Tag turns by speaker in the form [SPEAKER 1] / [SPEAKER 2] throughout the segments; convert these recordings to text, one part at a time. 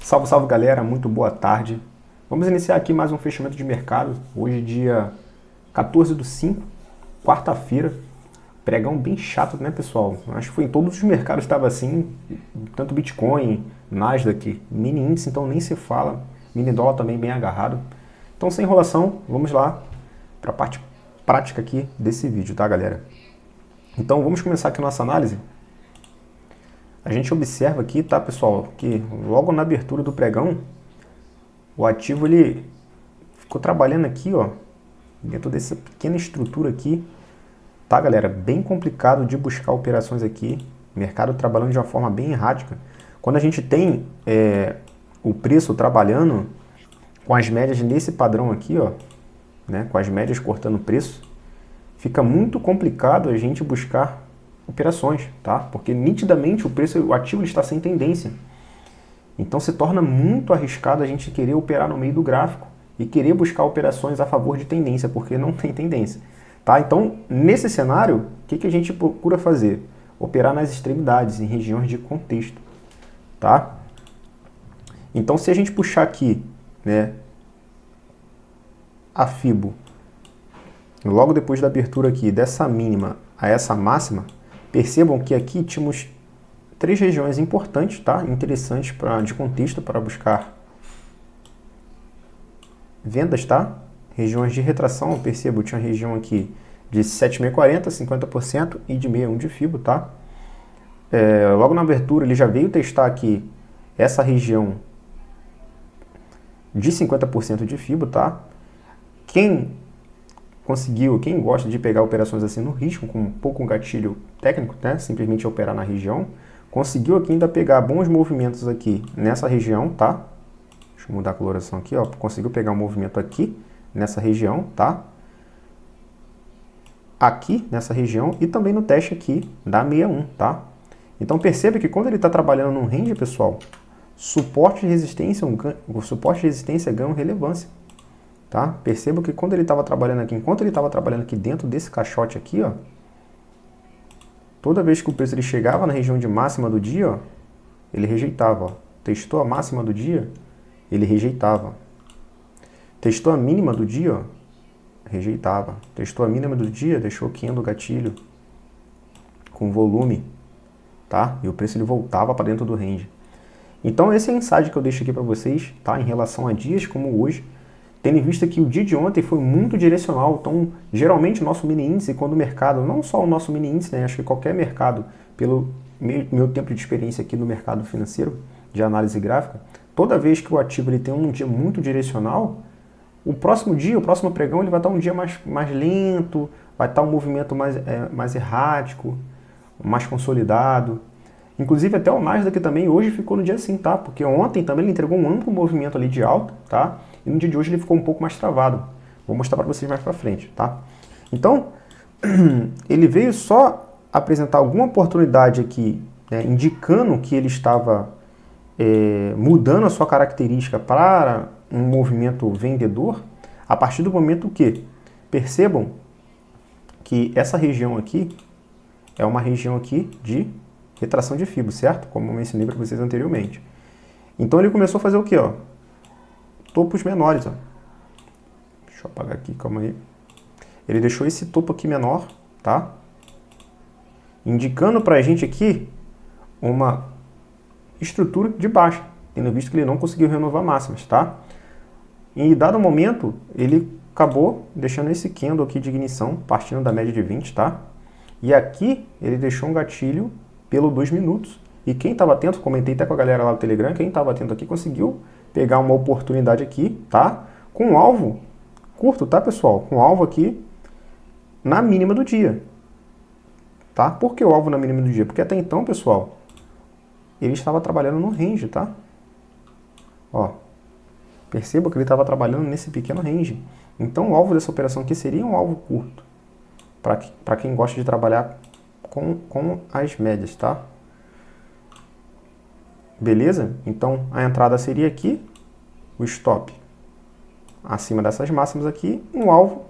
[SPEAKER 1] Salve, salve galera, muito boa tarde. Vamos iniciar aqui mais um fechamento de mercado. Hoje, dia 14/5, quarta-feira. Pregão bem chato, né, pessoal? Acho que foi em todos os mercados estava assim, tanto Bitcoin, Nasdaq, mini índice, então nem se fala. Mini dólar também bem agarrado. Então, sem enrolação, vamos lá para a parte prática aqui desse vídeo, tá, galera? Então, vamos começar aqui a nossa análise. A gente observa aqui, tá, pessoal, que logo na abertura do pregão, o ativo ele ficou trabalhando aqui, ó, dentro dessa pequena estrutura aqui, tá, galera? Bem complicado de buscar operações aqui, mercado trabalhando de uma forma bem errática. Quando a gente tem o preço trabalhando com as médias nesse padrão aqui, ó, né, com as médias cortando o preço, fica muito complicado a gente buscar operações, tá? Porque nitidamente o ativo está sem tendência. Então se torna muito arriscado a gente querer operar no meio do gráfico e querer buscar operações a favor de tendência, porque não tem tendência, tá? Então, nesse cenário, o que a gente procura fazer? Operar nas extremidades, em regiões de contexto, tá? Então, se a gente puxar aqui, né, a Fibo, logo depois da abertura aqui, dessa mínima a essa máxima, percebam que aqui tínhamos três regiões importantes, tá? Interessantes de contexto para buscar vendas, tá? Regiões de retração, eu percebo, tinha uma região aqui de 7.640, 50% e de 61 de Fibo, tá? Logo na abertura ele já veio testar aqui essa região de 50% de Fibo, tá? Quem gosta de pegar operações assim no risco, com pouco gatilho técnico, né? Simplesmente operar na região, conseguiu aqui ainda pegar bons movimentos aqui nessa região, tá? Deixa eu mudar a coloração aqui, ó. Conseguiu pegar um movimento aqui nessa região, tá? Aqui nessa região e também no teste aqui da 61, tá? Então perceba que quando ele está trabalhando num range, pessoal, suporte e resistência ganham relevância. Tá? Perceba que quando ele estava trabalhando aqui, enquanto ele estava trabalhando aqui dentro desse caixote aqui, ó, toda vez que o preço ele chegava na região de máxima do dia, ó, ele rejeitava. Ó. Testou a máxima do dia, ele rejeitava. Testou a mínima do dia, ó, rejeitava. Testou a mínima do dia, deixou quente o gatilho com volume, tá? E o preço ele voltava para dentro do range. Então esse é o insight que eu deixo aqui para vocês, tá? Em relação a dias como hoje, tendo em vista que o dia de ontem foi muito direcional, então geralmente o nosso mini índice, quando o mercado, não só o nosso mini índice, né, acho que qualquer mercado, pelo meu tempo de experiência aqui no mercado financeiro, de análise gráfica, toda vez que o ativo ele tem um dia muito direcional, o próximo dia, o próximo pregão, ele vai estar um dia mais lento, vai estar um movimento mais errático, mais consolidado. Inclusive até o Nasdaq também hoje ficou no dia assim, tá? Porque ontem também ele entregou um amplo movimento ali de alta, tá? E no dia de hoje ele ficou um pouco mais travado. Vou mostrar para vocês mais para frente, tá? Então, ele veio só apresentar alguma oportunidade aqui, né, indicando que ele estava mudando a sua característica para um movimento vendedor, a partir do momento que percebam que essa região aqui é uma região aqui de retração de Fibo, certo? Como eu mencionei para vocês anteriormente. Então ele começou a fazer o quê, ó? Topos menores, ó. Deixa eu apagar aqui, calma aí. Ele deixou esse topo aqui menor, tá? Indicando pra gente aqui uma estrutura de baixa, tendo visto que ele não conseguiu renovar máximas, tá? Em dado momento, ele acabou deixando esse candle aqui de ignição, partindo da média de 20, tá? E aqui ele deixou um gatilho pelo 2 minutos. E quem estava atento, comentei até com a galera lá do Telegram, quem estava atento aqui conseguiu pegar uma oportunidade aqui, tá? Com um alvo curto, tá, pessoal? Com um alvo aqui na mínima do dia, tá? Por que o alvo na mínima do dia? Porque até então, pessoal, ele estava trabalhando no range, tá? Ó, perceba que ele estava trabalhando nesse pequeno range. Então o alvo dessa operação aqui seria um alvo curto, para quem gosta de trabalhar com as médias, tá? Beleza? Então a entrada seria aqui, o stop acima dessas máximas aqui, um alvo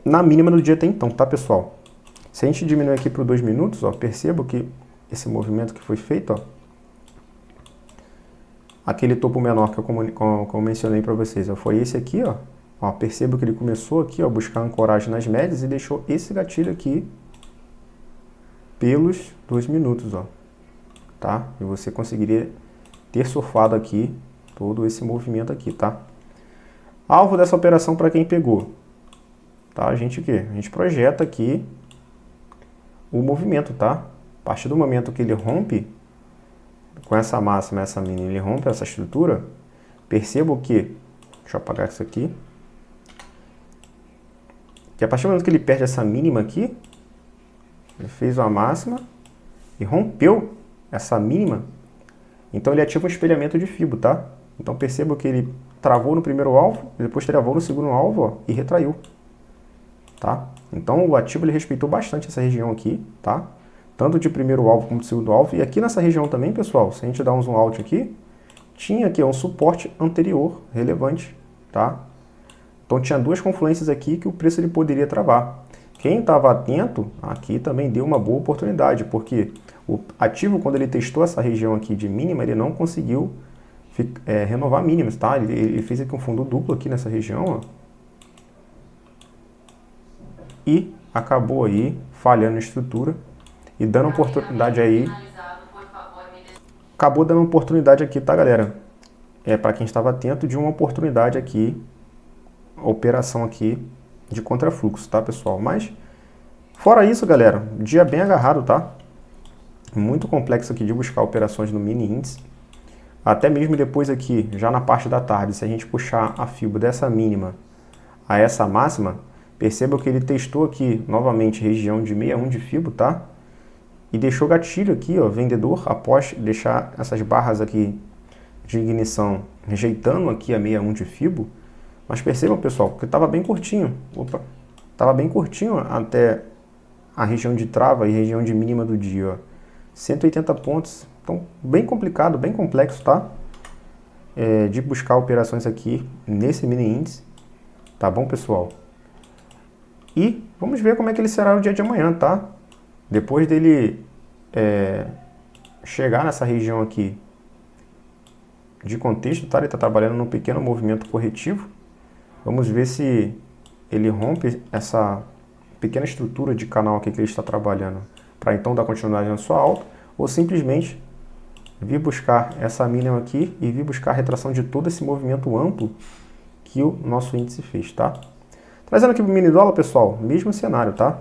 [SPEAKER 1] na mínima do dia até então, tá, pessoal? Se a gente diminuir aqui para 2 minutos, ó, perceba que esse movimento que foi feito, ó, aquele topo menor que eu mencionei para vocês, ó, foi esse aqui, ó. Ó, perceba que ele começou aqui, ó, a buscar ancoragem nas médias e deixou esse gatilho aqui pelos 2 minutos, ó, tá? E você conseguiria ter surfado aqui todo esse movimento aqui, tá? Alvo dessa operação para quem pegou, tá? A gente projeta aqui o movimento, tá? A partir do momento que ele rompe com essa máxima, essa mínima, ele rompe essa estrutura, perceba que, deixa eu apagar isso aqui, que a partir do momento que ele perde essa mínima aqui, ele fez uma máxima e rompeu essa mínima, então ele ativa um espelhamento de Fibo, tá? Então perceba que ele travou no primeiro alvo, depois travou no segundo alvo, ó, e retraiu, tá? Então o ativo ele respeitou bastante essa região aqui, tá? Tanto de primeiro alvo como de segundo alvo. E aqui nessa região também, pessoal, se a gente dar um zoom out aqui, tinha aqui um suporte anterior relevante, tá? Então tinha duas confluências aqui que o preço ele poderia travar. Quem estava atento aqui também deu uma boa oportunidade, porque o ativo, quando ele testou essa região aqui de mínima, ele não conseguiu renovar mínimas, tá? Ele fez aqui um fundo duplo aqui nessa região, ó, e acabou aí falhando a estrutura e dando oportunidade aí. Acabou dando oportunidade aqui, tá, galera? Para quem estava atento, de uma oportunidade aqui, operação aqui de contrafluxo, tá, pessoal? Mas, fora isso, galera, dia bem agarrado, tá? Muito complexo aqui de buscar operações no mini índice. Até mesmo depois aqui, já na parte da tarde, se a gente puxar a Fibo dessa mínima a essa máxima, perceba que ele testou aqui, novamente, região de 61 de Fibo, tá? E deixou gatilho aqui, ó, vendedor, após deixar essas barras aqui de ignição rejeitando aqui a 61 de Fibo. Mas percebam, pessoal, que estava bem curtinho. Opa, estava bem curtinho até a região de trava e região de mínima do dia, ó. 180 pontos. Então, bem complicado, bem complexo, tá? De buscar operações aqui nesse mini índice. Tá bom, pessoal? E vamos ver como é que ele será no dia de amanhã, tá? Depois dele chegar nessa região aqui de contexto, tá? Ele está trabalhando num pequeno movimento corretivo. Vamos ver se ele rompe essa pequena estrutura de canal aqui que ele está trabalhando, para então dar continuidade na sua alta, ou simplesmente vir buscar essa mínima aqui e vir buscar a retração de todo esse movimento amplo que o nosso índice fez, tá? Trazendo aqui para o mini dólar, pessoal, mesmo cenário, tá?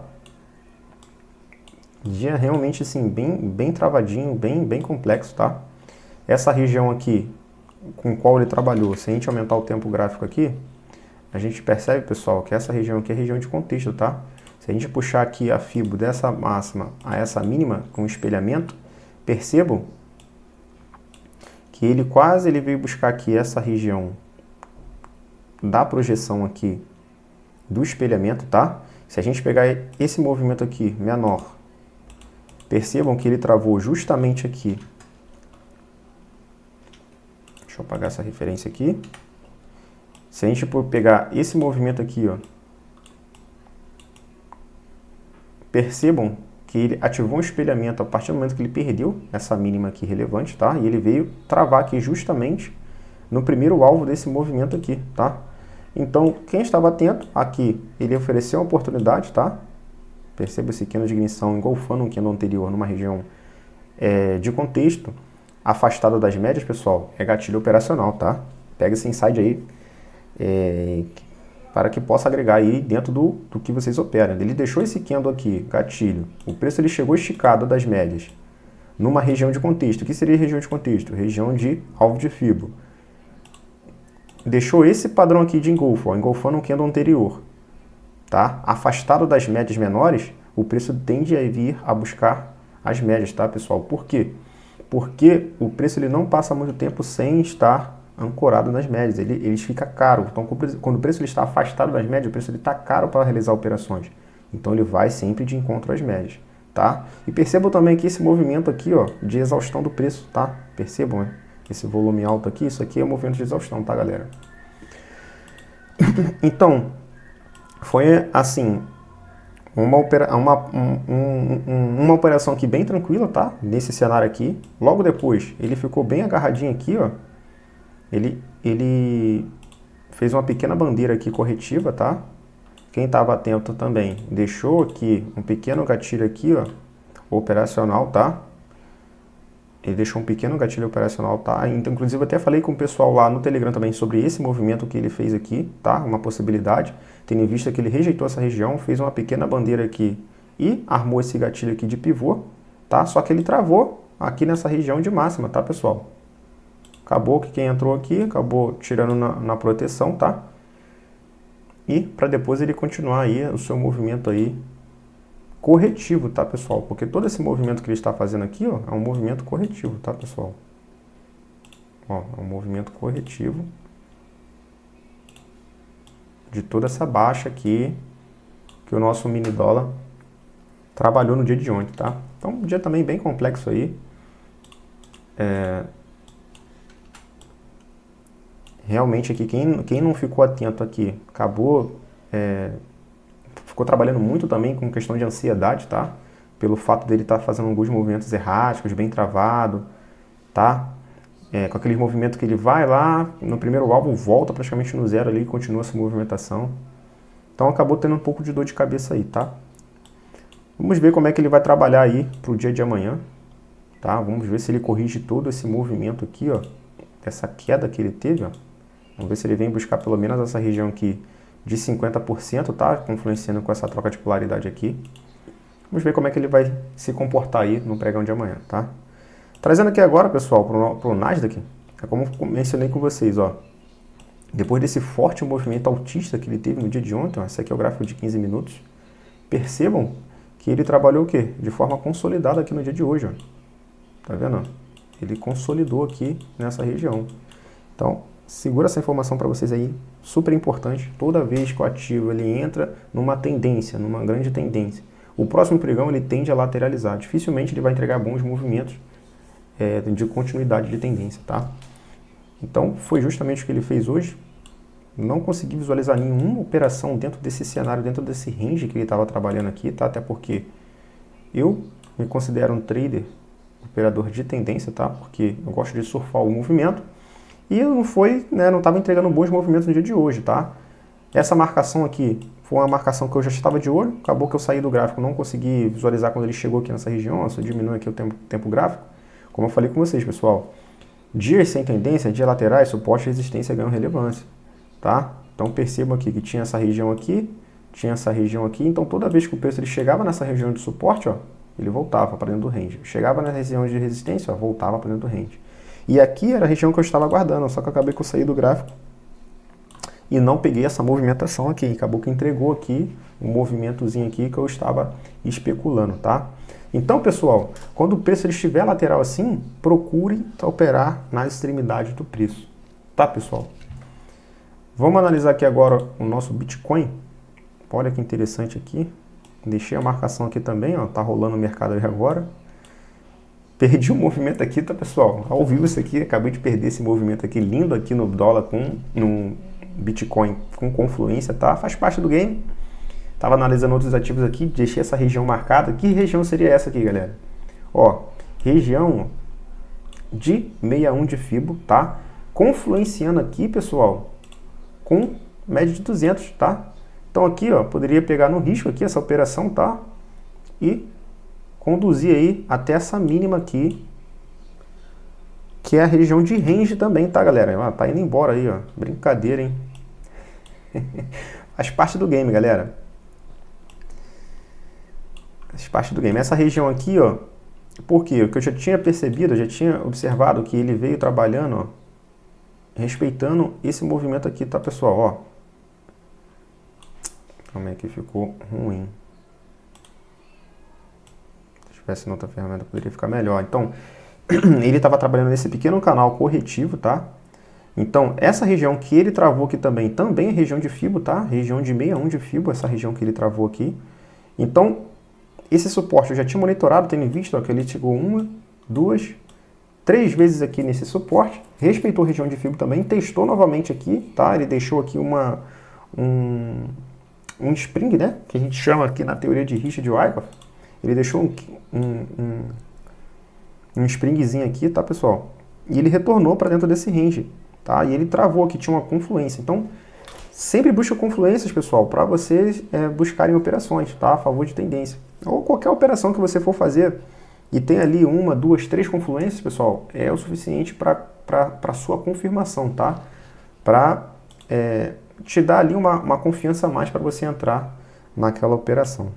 [SPEAKER 1] Dia realmente assim, bem travadinho, bem complexo, tá? Essa região aqui, com qual ele trabalhou, se a gente aumentar o tempo gráfico aqui, a gente percebe, pessoal, que essa região aqui é região de contexto, tá? Se a gente puxar aqui a Fibo dessa máxima a essa mínima com espelhamento, percebam que ele veio buscar aqui essa região da projeção aqui do espelhamento, tá? Se a gente pegar esse movimento aqui menor, percebam que ele travou justamente aqui. Deixa eu apagar essa referência aqui. Se a gente pegar esse movimento aqui, ó, percebam que ele ativou um espelhamento a partir do momento que ele perdeu essa mínima aqui relevante, tá? E ele veio travar aqui justamente no primeiro alvo desse movimento aqui, tá? Então, quem estava atento aqui, ele ofereceu uma oportunidade, tá? Perceba esse candle de ignição engolfando um candle anterior numa região de contexto afastada das médias, pessoal, é gatilho operacional, tá? Pega esse insight aí para que possa agregar aí dentro do que vocês operam. Ele deixou esse candle aqui, gatilho. O preço ele chegou esticado das médias numa região de contexto. O que seria região de contexto? Região de alvo de Fibo. Deixou esse padrão aqui de engolfo, ó, engolfando um candle anterior. Tá? Afastado das médias menores, o preço tende a vir a buscar as médias, tá, pessoal? Por quê? Porque o preço ele não passa muito tempo sem estar ancorado nas médias, ele fica caro. Então, quando o preço ele está afastado das médias, o preço está caro para realizar operações. Então, ele vai sempre de encontro às médias, tá? E percebam também que esse movimento aqui, ó, de exaustão do preço, tá? Percebam, né? Esse volume alto aqui, isso aqui é um movimento de exaustão, tá, galera? Então, foi assim, uma operação aqui bem tranquila, tá? Nesse cenário aqui. Logo depois, ele ficou bem agarradinho aqui, ó. ele fez uma pequena bandeira aqui corretiva, tá? Quem estava atento também deixou aqui um pequeno gatilho aqui, ó, operacional, tá? Ele deixou um pequeno gatilho operacional, tá? Então, inclusive, eu até falei com o pessoal lá no Telegram também sobre esse movimento que ele fez aqui, tá? Uma possibilidade, tendo em vista que ele rejeitou essa região, fez uma pequena bandeira aqui e armou esse gatilho aqui de pivô, tá? Só que ele travou aqui nessa região de máxima, tá, pessoal? Acabou que quem entrou aqui, acabou tirando na proteção, tá? E para depois ele continuar aí o seu movimento aí corretivo, tá, pessoal? Porque todo esse movimento que ele está fazendo aqui, ó, é um movimento corretivo, tá, pessoal? Ó, é um movimento corretivo de toda essa baixa aqui que o nosso mini dólar trabalhou no dia de ontem, tá? Então, um dia também bem complexo aí. Realmente aqui, quem não ficou atento aqui, ficou trabalhando muito também com questão de ansiedade, tá? Pelo fato dele estar fazendo alguns movimentos erráticos, bem travado, tá? Com aquele movimento que ele vai lá, no primeiro alvo volta praticamente no zero ali e continua essa movimentação. Então acabou tendo um pouco de dor de cabeça aí, tá? Vamos ver como é que ele vai trabalhar aí pro dia de amanhã, tá? Vamos ver se ele corrige todo esse movimento aqui, ó, essa queda que ele teve, ó. Vamos ver se ele vem buscar pelo menos essa região aqui de 50%, tá? Influenciando com essa troca de polaridade aqui. Vamos ver como é que ele vai se comportar aí no pregão de amanhã, tá? Trazendo aqui agora, pessoal, para o Nasdaq, é como mencionei com vocês, ó. Depois desse forte movimento altista que ele teve no dia de ontem, ó, esse aqui é o gráfico de 15 minutos, percebam que ele trabalhou o quê? De forma consolidada aqui no dia de hoje, ó. Tá vendo? Ele consolidou aqui nessa região. Então, segura essa informação para vocês aí, super importante. Toda vez que o ativo ele entra numa tendência, numa grande tendência, o próximo pregão ele tende a lateralizar. Dificilmente ele vai entregar bons movimentos de continuidade de tendência, tá? Então, foi justamente o que ele fez hoje. Não consegui visualizar nenhuma operação dentro desse cenário, dentro desse range que ele estava trabalhando aqui, tá? Até porque eu me considero um trader, operador de tendência, tá? Porque eu gosto de surfar o movimento. E não estava entregando bons movimentos no dia de hoje, tá? Essa marcação aqui foi uma marcação que eu já estava de olho, acabou que eu saí do gráfico, não consegui visualizar quando ele chegou aqui nessa região, ó, só diminui aqui o tempo gráfico. Como eu falei com vocês, pessoal, dias sem tendência, dias laterais, suporte e resistência ganham relevância, tá? Então percebam aqui que tinha essa região aqui, tinha essa região aqui, então toda vez que o preço ele chegava nessa região de suporte, ó, ele voltava para dentro do range. Chegava na região de resistência, ó, voltava para dentro do range. E aqui era a região que eu estava aguardando, só que eu acabei que eu saí do gráfico e não peguei essa movimentação aqui. Acabou que entregou aqui um movimentozinho aqui que eu estava especulando, tá? Então, pessoal, quando o preço ele estiver lateral assim, procure operar na extremidade do preço, tá, pessoal? Vamos analisar aqui agora o nosso Bitcoin. Olha que interessante aqui. Deixei a marcação aqui também, ó, tá rolando o mercado aí agora. Perdi o movimento aqui, tá, pessoal? Ao vivo isso aqui, acabei de perder esse movimento aqui, lindo aqui no dólar, no Bitcoin com confluência, tá? Faz parte do game. Tava analisando outros ativos aqui, deixei essa região marcada. Que região seria essa aqui, galera? Ó, região de 61 de Fibo, tá? Confluenciando aqui, pessoal, com média de 200, tá? Então aqui, ó, poderia pegar no risco aqui essa operação, tá? E conduzir aí até essa mínima aqui, que é a região de range também, tá, galera? Ah, tá indo embora aí, ó. Brincadeira, hein? Faz parte do game, galera. Faz parte do game. Essa região aqui, ó, por quê? Porque eu já tinha percebido, eu já tinha observado que ele veio trabalhando, ó, respeitando esse movimento aqui, tá, pessoal? Ó. Como é que ficou ruim? Se outra ferramenta poderia ficar melhor. Então, ele estava trabalhando nesse pequeno canal corretivo, tá? Então, essa região que ele travou aqui também é região de Fibo, tá? Região de 61 de Fibo, essa região que ele travou aqui. Então, esse suporte eu já tinha monitorado, tendo visto, ó, que ele chegou 1, 2, 3 vezes aqui nesse suporte, respeitou a região de Fibo também, testou novamente aqui, tá? Ele deixou aqui um spring, né? Que a gente chama aqui na teoria de Richard-Wyckoff. Ele deixou um springzinho aqui, tá, pessoal? E ele retornou para dentro desse range, tá? E ele travou aqui, tinha uma confluência. Então, sempre busca confluências, pessoal, para vocês buscarem operações, tá? A favor de tendência. Ou qualquer operação que você for fazer e tem ali 1, 2, 3 confluências, pessoal, é o suficiente para sua confirmação, tá? Para te dar ali uma confiança a mais para você entrar naquela operação,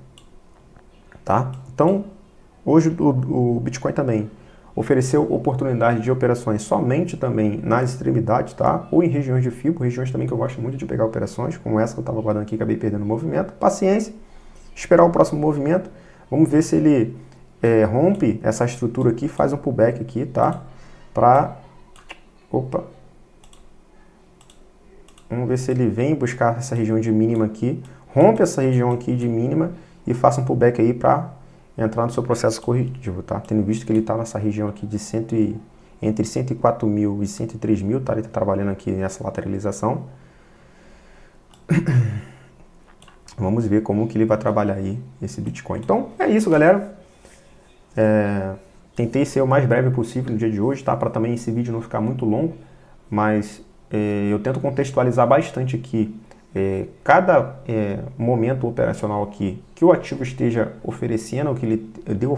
[SPEAKER 1] tá? Então, hoje o Bitcoin também ofereceu oportunidade de operações somente também nas extremidades, tá? Ou em regiões de FIBO, regiões também que eu gosto muito de pegar operações, como essa que eu estava guardando aqui, acabei perdendo o movimento. Paciência, esperar o próximo movimento. Vamos ver se ele rompe essa estrutura aqui, faz um pullback aqui, tá? Vamos ver se ele vem buscar essa região de mínima aqui, rompe essa região aqui de mínima e faça um pullback aí para entrar no seu processo corretivo, tá? Tendo visto que ele está nessa região aqui de entre 104 mil e 103 mil, tá? Ele está trabalhando aqui nessa lateralização. Vamos ver como que ele vai trabalhar aí esse Bitcoin. Então, é isso, galera. Tentei ser o mais breve possível no dia de hoje, tá? Para também esse vídeo não ficar muito longo, mas eu tento contextualizar bastante aqui cada momento operacional aqui que o ativo esteja oferecendo, que ele deu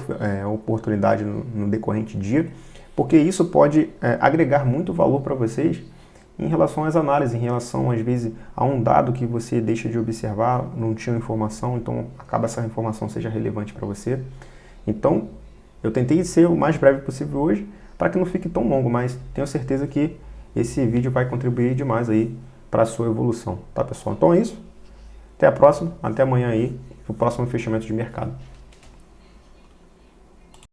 [SPEAKER 1] oportunidade no decorrente dia, porque isso pode agregar muito valor para vocês em relação às análises, em relação, às vezes, a um dado que você deixa de observar, não tinha informação, então acaba essa informação seja relevante para você. Então, eu tentei ser o mais breve possível hoje, para que não fique tão longo, mas tenho certeza que esse vídeo vai contribuir demais aí para a sua evolução, tá, pessoal? Então é isso. Até a próxima, até amanhã aí, o próximo fechamento de mercado.